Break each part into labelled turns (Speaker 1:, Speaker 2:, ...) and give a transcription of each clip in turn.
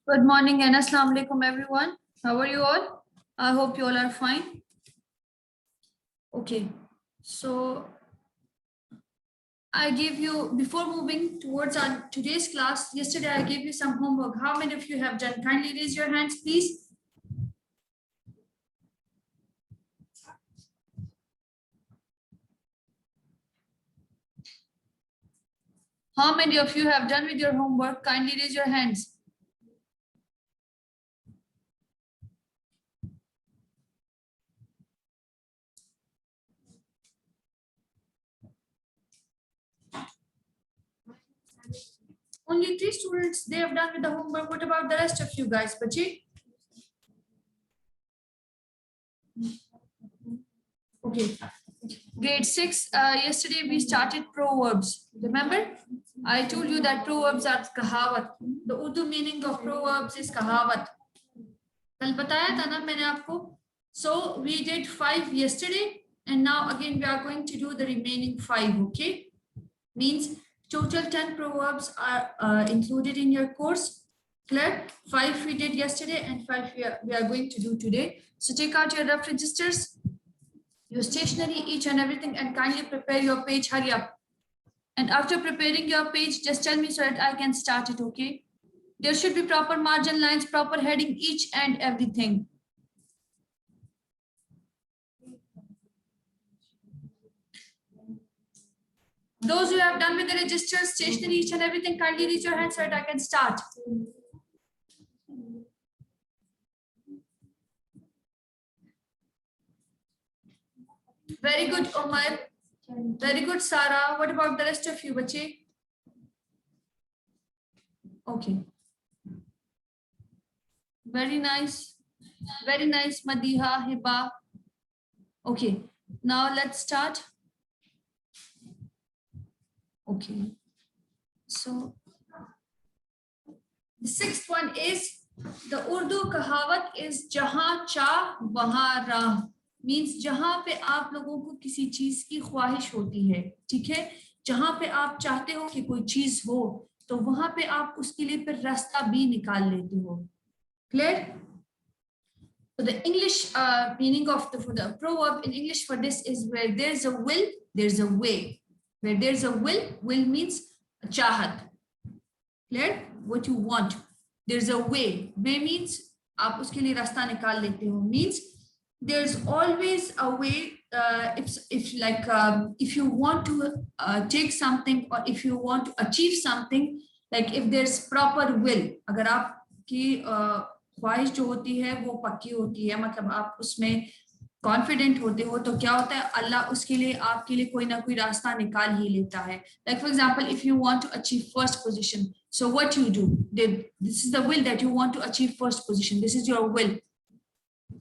Speaker 1: Good morning and assalamu alaikum everyone. How are you all? I hope you all are fine. Okay, so I gave you, before moving towards our today's class, yesterday I gave you some homework. How many of you have done? Kindly raise your hands, please. How many of you have done with your homework? Kindly raise your hands. Only 3 students, they have done with the homework. What about the rest of you guys, Bachi? Okay. Grade 6, yesterday we started proverbs. Remember? I told you that proverbs are kahawat. The Urdu meaning of proverbs is kahawat. Kal bataya tha na maine aapko. So we did 5 yesterday, and now again we are going to do the remaining 5. Okay, means total 10 proverbs are included in your course. Clear? 5 we did yesterday and 5 we are going to do today. So take out your rough registers, your stationery, each and everything, and kindly prepare your page. Hurry up. And after preparing your page, just tell me so that I can start it. Okay, there should be proper margin lines, proper heading, each and everything. Those who have done with the registers, stationery, each and everything, kindly raise your hand so that I can start. Very good, Omar. Very good, Sarah. What about the rest of you, bache? Okay. Very nice. Very nice, Madiha, Hiba. Okay. Now let's start. Okay. So the 6th one is the Urdu kahawat is jahan cha wahan rah. Means जहां पे आप लोगों को किसी चीज की ख्वाहिश होती है, ठीक है, जहां पे आप चाहते हो कि कोई चीज हो तो वहां पे आप उसके लिए फिर रास्ता भी निकाल लेते हो. Clear? So the English meaning of the proverb in English for this is where there's a will, there's a way. Where there's a will means chahat. Clear? What you want. There's a way. Way means आप उसके लिए रास्ता निकाल लेते हो. Means there's always a way. If you want to take something, or if you want to achieve something, like if there's proper will, अगर आपकी ख्वाहिश जो होती है वो पक्की होती है, मतलब आप उसमें कॉन्फिडेंट होते हो, तो क्या होता है, अल्लाह उसके लिए आपके लिए कोई ना कोई रास्ता निकाल ही लेता है. Like for example, if you want to achieve first position, so what you do, this is the will that you want to achieve first position. This is your will.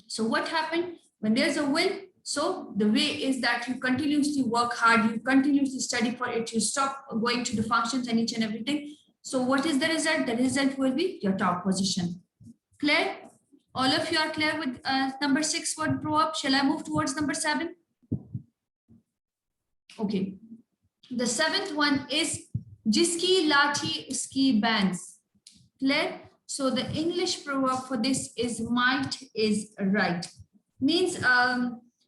Speaker 1: So what happened when there's a will? So the way is that you continuously work hard, you continuously study for it, you stop going to the functions and each and everything. So what is the result? The result will be your top position. Clear? All of you are clear with number 6 word proverb? Shall I move towards number 7? Okay. The 7th one is jiski lathi uski bands. Clear? So the English proverb for this is might is right. Means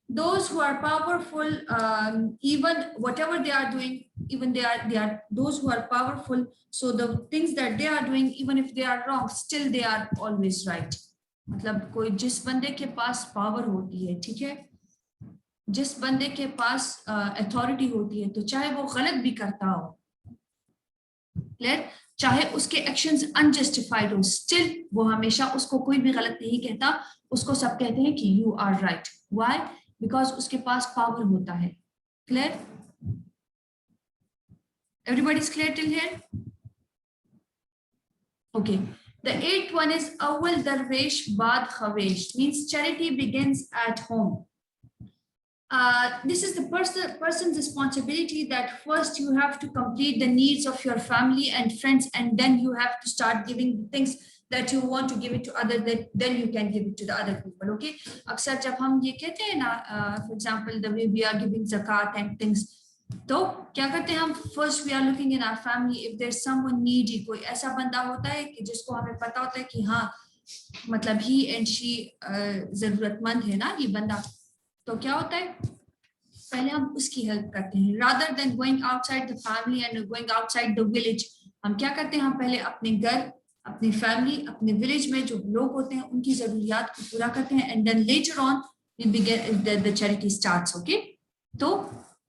Speaker 1: those who are powerful, even whatever they are doing, even they are those who are powerful, so the things that they are doing, even if they are wrong, still they are always right. मतलब कोई जिस बंदे के पास power होती है, ठीक है, जिस बंदे के पास अथॉरिटी होती है, तो चाहे वो गलत भी करता हो, क्लियर, चाहे उसके एक्शंस अनजस्टिफाइड हो, स्टिल वो हमेशा उसको कोई भी गलत नहीं कहता, उसको सब कहते हैं कि you are right. Why? Because उसके पास पावर होता है. Clear? Everybody is clear till here? Okay. The 8th one is awal darwesh baad khawesh, means charity begins at home. This is the person's responsibility that first you have to complete the needs of your family and friends, and then you have to start giving things that you want to give it to others, then you can give it to the other people. Okay. अक्सर जब हम ये कहते हैं ना, for example, the way we are giving zakat and things, तो क्या करते हैं हम, first we are looking in our family if there is someone needy, कोई ऐसा बंदा होता है कि जिसको हमें पता होता है कि हाँ मतलब ही एंड शी जरूरतमंद है ना ये बंदा, तो क्या होता है पहले हम उसकी हेल्प करते हैं, rather than going outside the family and going outside the village. हम क्या करते हैं, हम पहले अपने घर, अपनी फैमिली, अपने विलेज में जो लोग होते हैं उनकी जरूरियात को पूरा करते हैं, and then later on we begin the charity starts. Okay, तो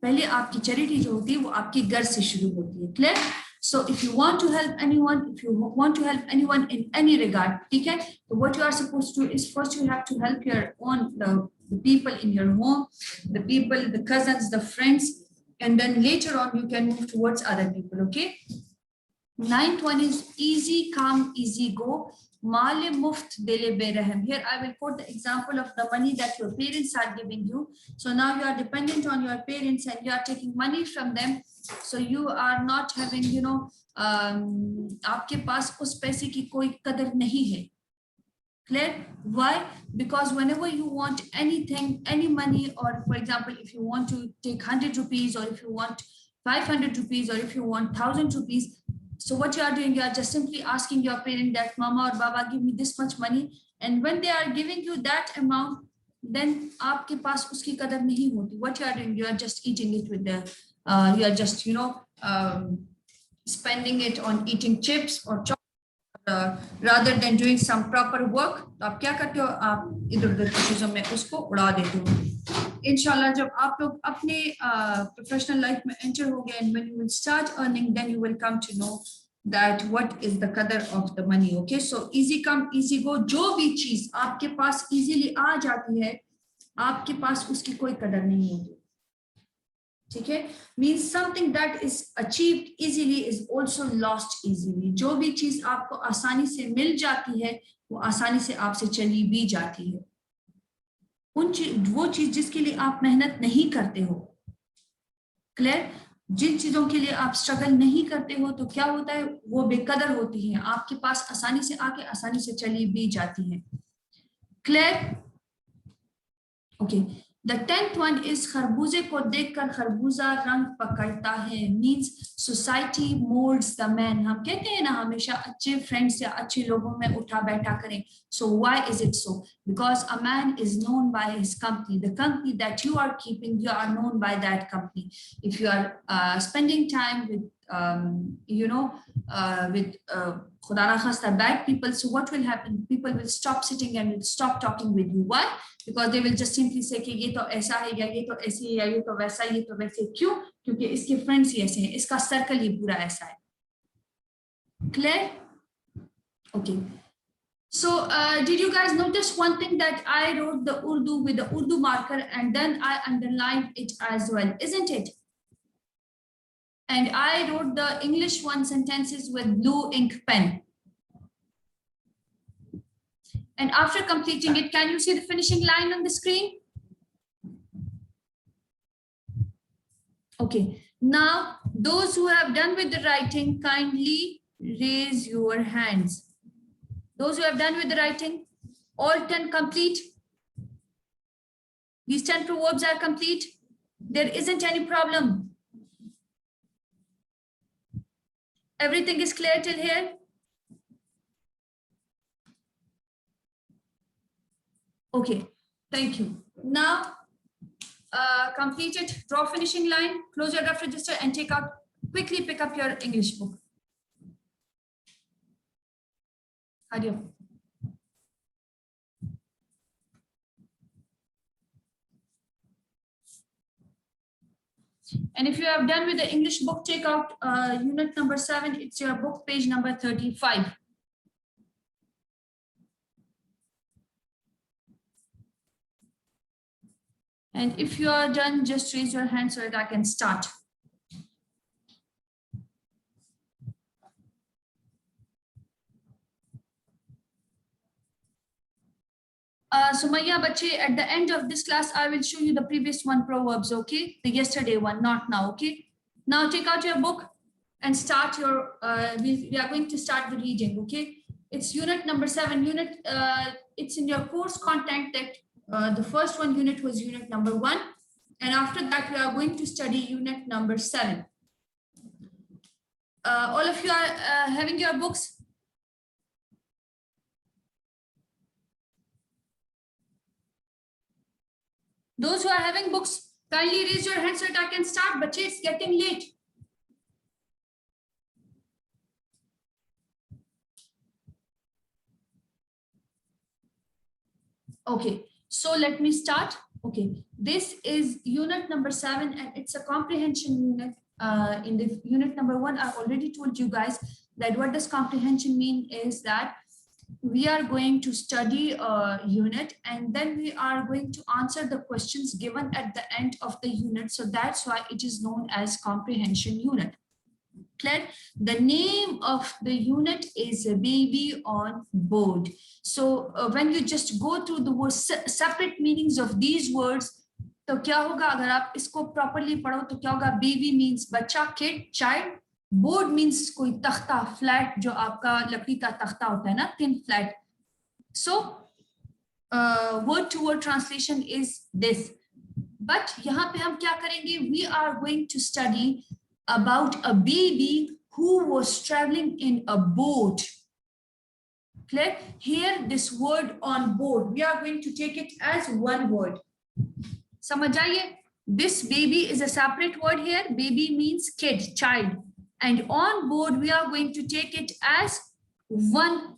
Speaker 1: पहले आपकी चैरिटी जो होती है वो आपके घर से शुरू होती है। Clear? So if you want to help anyone, if you want to help anyone in any regard, ठीक है, so what you are supposed to do is first you have to help your own the people in your home, the people, the cousins, the friends, and then later on you can move towards other people. Okay. Ninth one is easy come, easy go. Male muft dele berahem. Here I will quote the example of the money that your parents are giving you. So now you are dependent on your parents and you are taking money from them. So you are not having, you know, आपके पास उस पैसे की कोई कदर नहीं है। Clear? Why? Because whenever you want anything, any money, or for example, if you want to take 100 rupees, or if you want 500 rupees, or if you want 1000 rupees, so what you are doing, you are just simply asking your parent that mama or baba give me this much money, and when they are giving you that amount, then आपके पास उसकी कदर नहीं होती। What you are doing, you are just eating it with the, you are just, you know, spending it on eating chips or chocolate. Rather than doing some proper work, तो आप क्या करते हो, आप इधर उधर की चीजों में उसको उड़ा देते हो। इंशाल्लाह जब आप लोग अपने प्रोफेशनल लाइफ में एंटर हो गए, and when you will start earning, then you will come to know that what is the qadar of the money. Okay, so easy come easy go, जो भी चीज आपके पास easily आ जाती है आपके पास उसकी कोई कदर नहीं होती। ठीक है, means something that is achieved easily is also lost easily। जो भी चीज आपको आसानी से मिल जाती है वो आसानी से आपसे चली भी जाती है। वो चीज जिसके लिए आप मेहनत नहीं करते हो, क्लियर, जिन चीजों के लिए आप स्ट्रगल नहीं करते हो तो क्या होता है, वो बेकदर होती है, आपके पास आसानी से आके आसानी से चली भी जाती है। Clear? Okay, The 10th one is खरबूजे को देखकर खरबूजा रंग पकड़ता है, means society molds the man। हम कहते हैं ना हमेशा अच्छे friends या अच्छे लोगों में उठा बैठा करें। So why is it so? Because a man is known by his company. The company that you are keeping, you are known by that company. If you are spending time with you know, with khuda na khasta bad people, so what will happen? People will stop sitting and will stop talking with you. Why? Because they will just simply say कि ये तो ऐसा है या ये तो ऐसी है या ये तो वैसा, ये तो वैसे। क्यों? क्योंकि इसके फ्रेंड्स ही ऐसे हैं, इसका सर्कल ही पूरा ऐसा है। Clear? Okay. So did you guys notice one thing, that I wrote the Urdu with the Urdu marker and then I underlined it as well, isn't it? And I wrote the English one sentences with blue ink pen. And after completing it, can you see the finishing line on the screen? Okay, now those who have done with the writing, kindly raise your hands. Those who have done with the writing, all 10 complete. These 10 proverbs are complete. There isn't any problem. Everything is clear till here? Okay, thank you. Now, complete it, draw finishing line, close your draft register and quickly pick up your English book. Hurry up. And if you have done with the English book, take out unit number 7. It's your book, page number 35. And if you are done, just raise your hand so that I can start. Sumaya Bache, at the end of this class, I will show you the previous one proverbs, okay? The yesterday one, not now, okay? Now take out your book and start your, we are going to start the reading, okay? It's unit number 7. It's in your course content that the first one unit was unit number 1. And after that, we are going to study unit number 7. All of you are having your books? Those who are having books, kindly raise your hands so that I can start, but it's getting late. Okay, so let me start. Okay, this is unit number 7 and it's a comprehension unit. In the unit number 1, I already told you guys that what does comprehension mean is that we are going to study a unit and then we are going to answer the questions given at the end of the unit. So that's why it is known as comprehension unit. Clear? The name of the unit is a baby on board. So when you just go through the words, separate meanings of these words, तो क्या होगा अगर आप इसको properly पढ़ो तो क्या होगा? Baby means बच्चा, kid, child. Board means कोई तख्ता, flat जो आपका लकड़ी का तख्ता होता है ना, thin flat. So word to word translation is this. But यहाँ पे हम क्या करेंगे? We are going to study about a baby who was traveling in a boat. Clear? Here, this word on board, we are going to take it as one word. समझ आइए? This baby is a separate word here. Baby means kid, child. And on board, we are going to take it as one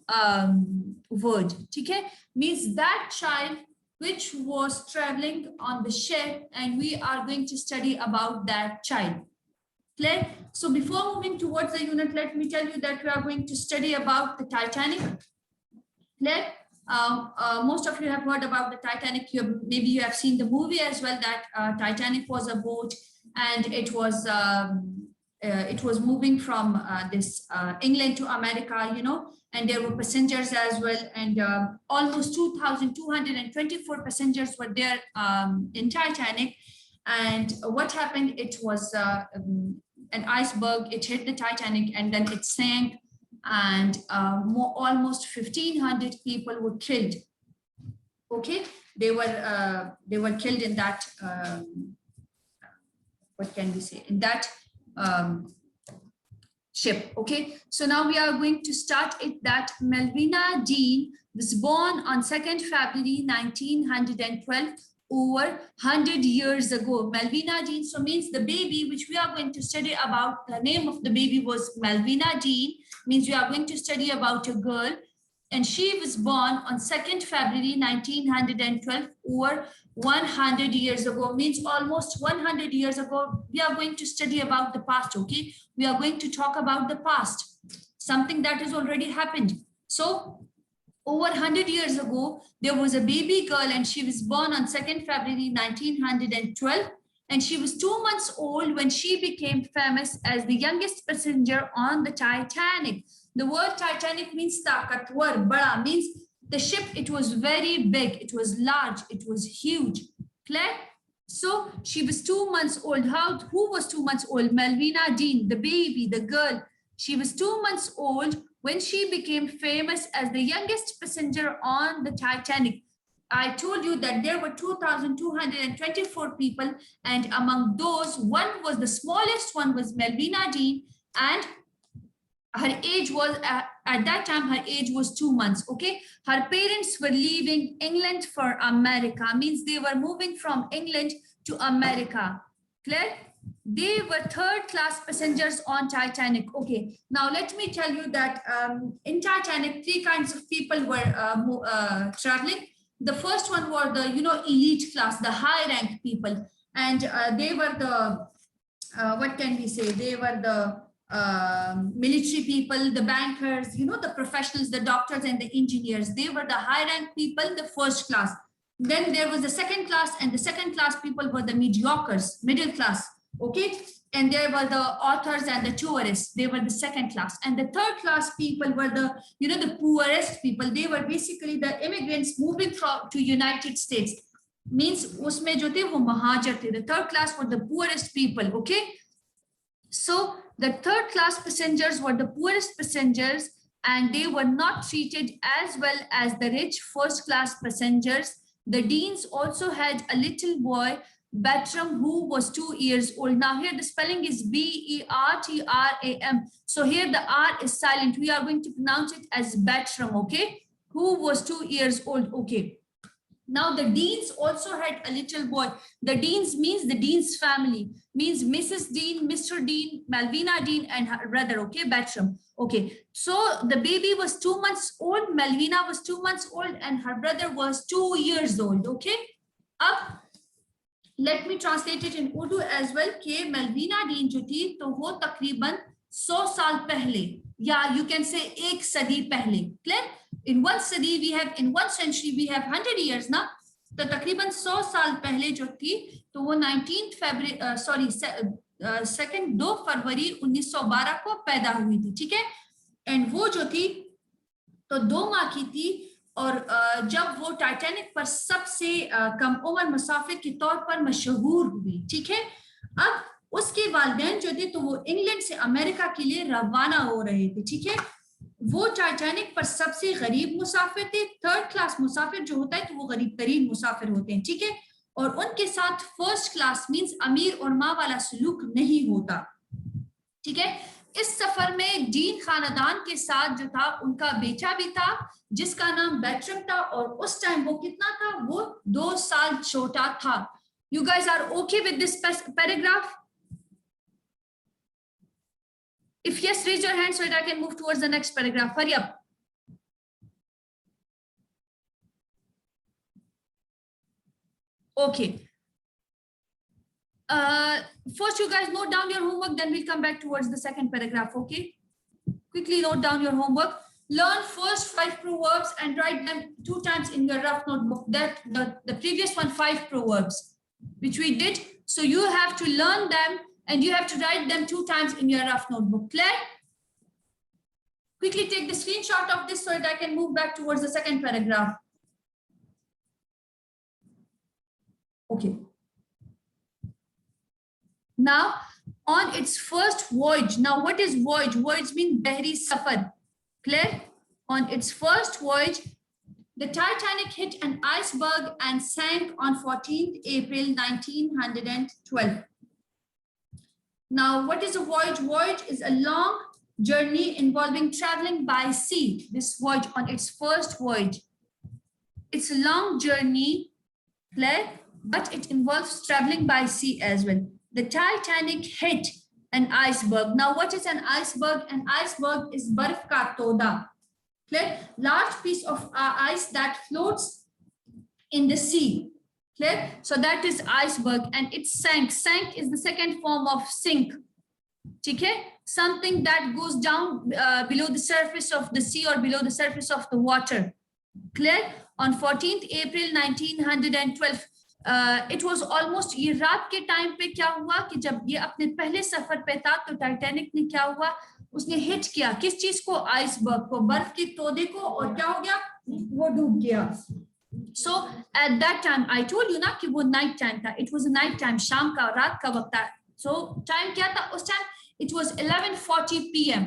Speaker 1: word. Okay? Means that child which was traveling on the ship, and we are going to study about that child. Clear? So before moving towards the unit, let me tell you that we are going to study about the Titanic. Clear? Most of you have heard about the Titanic. Maybe you have seen the movie as well, that Titanic was a boat and it was moving from England to America, you know, and there were passengers as well, and almost 2,224 passengers were there in Titanic. And what happened? It was an iceberg. It hit the Titanic and then it sank, and almost 1,500 people were killed. Okay, they were killed in that. What can we say? In that ship. Okay, so now we are going to start it. That Melvina Dean was born on 2nd February 1912. Over 100 years ago. Melvina Dean, so means the baby which we are going to study about, the name of the baby was Melvina Dean, means we are going to study about a girl, and she was born on 2nd February 1912, over 100 years ago, means almost 100 years ago. We are going to study about the past. Okay, we are going to talk about the past, something that has already happened. So over 100 years ago, there was a baby girl and she was born on 2nd February 1912, and she was 2 months old when she became famous as the youngest passenger on the Titanic. The word Titanic means takatwar, bada, means the ship. It was very big, it was large, it was huge. Clear? So she was 2 months old. Who was 2 months old? Melvina Dean, the baby, the girl. She was 2 months old when she became famous as the youngest passenger on the Titanic. I told you that there were 2,224 people, and among those, one was the smallest one was Melvina Dean, and her age was, at that time, her age was 2 months, okay? Her parents were leaving England for America, means they were moving from England to America. Clear? They were third-class passengers on Titanic. Okay, now let me tell you that in Titanic, 3 kinds of people were traveling. The first one were the, elite class, the high-ranked people. And they were the, what can we say? They were the military people, the bankers, the professionals, the doctors and the engineers. They were the high-ranked people, the first class. Then there was the second class, and the second class people were the mediocres, middle class. Okay, and there were the authors and the tourists. They were the second class, and the third class people were the the poorest people. They were basically the immigrants moving to United States. Means usme jo the wo mahajar the. The third class were the poorest people. Okay, so the third class passengers were the poorest passengers, and they were not treated as well as the rich first class passengers. The Deans also had a little boy Bertram, who was 2 years old. Now here the spelling is B-E-R-T-R-A-M. So here the R is silent. We are going to pronounce it as Bertram, okay? Who was 2 years old, okay? Now the Deans also had a little boy. The Deans means the Dean's family, means Mrs. Dean, Mr. Dean, Malvina Dean, and her brother, okay, Bertram. Okay, so the baby was 2 months old, Malvina was 2 months old, and her brother was 2 years old, okay? Up. Let me translate it in Urdu as well. कि Malvina Dean जो थी तो वो तकरीबन 100 साल पहले, या you can say एक सदी पहले, clear? In one सदी we have, in one century we have 100 years ना, तो तकरीबन 100 साल पहले जो थी तो वो 2 फरवरी 1912 को पैदा हुई थी, ठीक है? एंड वो जो थी तो 2 माह की थी, और जब वो टाइटैनिक पर सबसे कम उम्र मुसाफिर के तौर पर मशहूर हुई, ठीक है? अब उसके वालिदैन जो थे तो वो इंग्लैंड से अमेरिका के लिए रवाना हो रहे थे, ठीक है? वो टाइटैनिक पर सबसे गरीब मुसाफिर थे। 3rd क्लास मुसाफिर जो होता है तो वो गरीब तरीन मुसाफिर होते हैं, ठीक है? और उनके साथ 1st क्लास मींस अमीर और माँ वाला सलूक नहीं होता, ठीक है? इस सफर में डीन खानदान के साथ जो था उनका बेटा भी था जिसका नाम बैट्रम था, और उस टाइम वो कितना था? वो 2 साल छोटा था। You guys are okay with this paragraph? If yes, raise your hand so that I can move towards the next paragraph. Hurry up. Okay. First, you guys note down your homework, then we'll come back towards the second paragraph, okay? Quickly note down your homework. Learn first 5 proverbs and write them 2 times in your rough notebook. That the previous one, 5 proverbs, which we did. So you have to learn them and you have to write them 2 times in your rough notebook. Clear? Quickly take the screenshot of this so that I can move back towards the second paragraph. Okay. Now, on its first voyage. Now, what is voyage? Voyage means Bahri Safar. Clear? On its first voyage, the Titanic hit an iceberg and sank on 14th April 1912. Now, what is a voyage? Voyage is a long journey involving traveling by sea. This voyage, on its first voyage, it's a long journey, clear, but it involves traveling by sea as well. The Titanic hit an iceberg. Now, what is an iceberg? An iceberg is barf ka toda, clear? Large piece of ice that floats in the sea, clear? So that is iceberg, and it sank. Sank is the second form of sink, okay? Something that goes down below the surface of the sea or below the surface of the water, clear? On 14th April 1912. It was almost, ये रात के time पे क्या हुआ कि जब ये अपने पहले सफर पे था तो टाइटैनिक ने क्या हुआ, उसने हिट किया किस चीज को? आइसबर्ग को, बर्फ के तोदे को, और क्या हो गया? वो डूब गया। So at that time I told you ना कि वो नाइट टाइम था, it was a night time, शाम का, रात का वक्त था। So टाइम क्या था उस टाइम? It was 11:40 PM,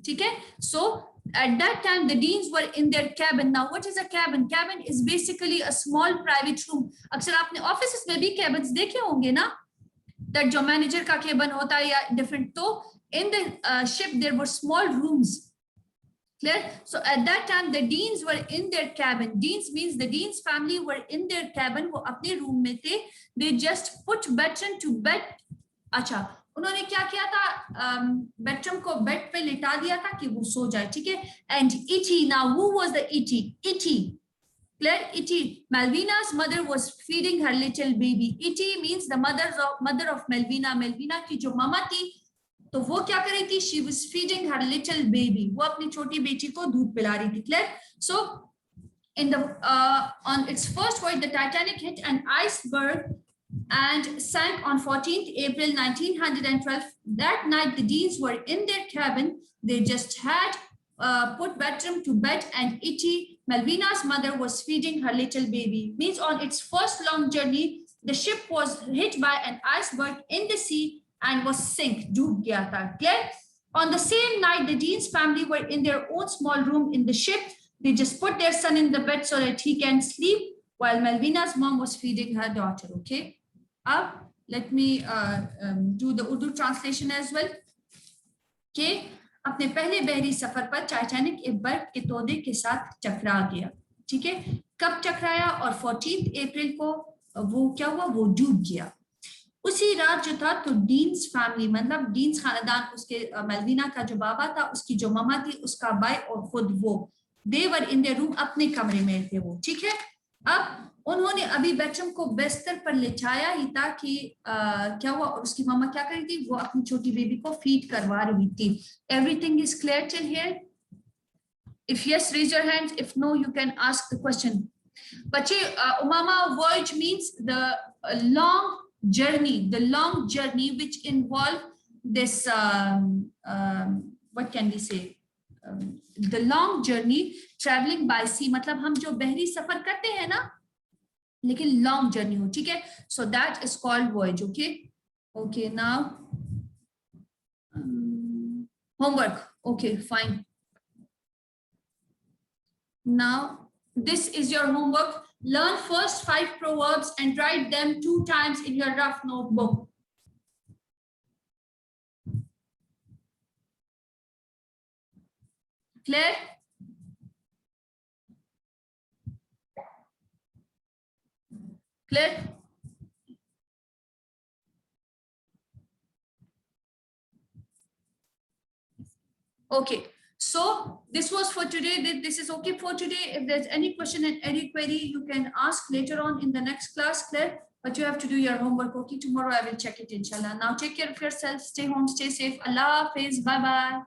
Speaker 1: ठीक है? So at that time the Deans were in their cabin. Now what is a cabin? Cabin is basically a small private room. अक्सर आपने ऑफिसेस में भी cabins देखे होंगे ना, that जो मैनेजर का cabin होता है या different, तो in the ship there were small rooms, clear? So at that time the Deans were in their cabin. Deans means the Deans family were in their cabin. वो अपने room में थे. They just put Bertram to bed. अच्छा, उन्होंने क्या किया था? बेट्रम को बेड पे लिटा दिया था कि वो सो जाए, ठीक है? And it, now who was the it? It, clear? It, Malvina's mother was feeding her little baby. It means the mother of Malvina. Malvina की जो मामा थी तो वो क्या कर रही थी? She was feeding her little baby. वो अपनी छोटी बेटी को दूध पिला रही थी, clear? So in the on its first voyage, the Titanic hit an iceberg and sank on 14th April 1912. That night, the Deans were in their cabin. They just had put Bertram to bed, and Itty, Malvina's mother, was feeding her little baby. Means on its first long journey, the ship was hit by an iceberg in the sea and was sink. डूब गया था, clear? On the same night, the Deans family were in their own small room in the ship. They just put their son in the bed so that he can sleep while Malvina's mom was feeding her daughter, okay? अब let me do the Urdu translation as well. कि अपने पहले बहरी सफर पर Titanic एक बर्फ के तोदे के साथ टकरा गया, ठीक है। कब टकराया? और 14 अप्रैल को वो क्या हुआ, वो डूब गया। उसी रात जो था तो डीन्स फैमिली, मतलब डीन्स खानदान, उसके मेलविना का जो बाबा था, उसकी जो ममा थी, उसका भाई और खुद वो, देवर इन देयर रूम, अपने कमरे में थे वो, ठीक है। अब उन्होंने अभी बेटम को बिस्तर पर लिटाया ही था कि क्या हुआ, और उसकी मम्मा क्या कर रही थी, वो अपनी छोटी बेबी को फीड करवा रही थी। Everything is clear till here? If yes, raise your hands. If no, you can ask the question. Bache, Umama, voyage means the long journey which involve this, what can we say? The long journey traveling by sea, मतलब हम जो बहरी सफर करते हैं ना, लेकिन long journey हो, ठीक है। So that is called voyage. Okay okay, now homework. Okay fine, now this is your homework. Learn first 5 proverbs and write them 2 times in your rough notebook. Clear? Clear? Okay, so this was for today. This is okay for today. If there's any question and any query, you can ask later on in the next class, Claire. But you have to do your homework. Okay, tomorrow I will check it, inshallah. Now take care of yourself. Stay home, stay safe. Allah Hafiz. Bye bye.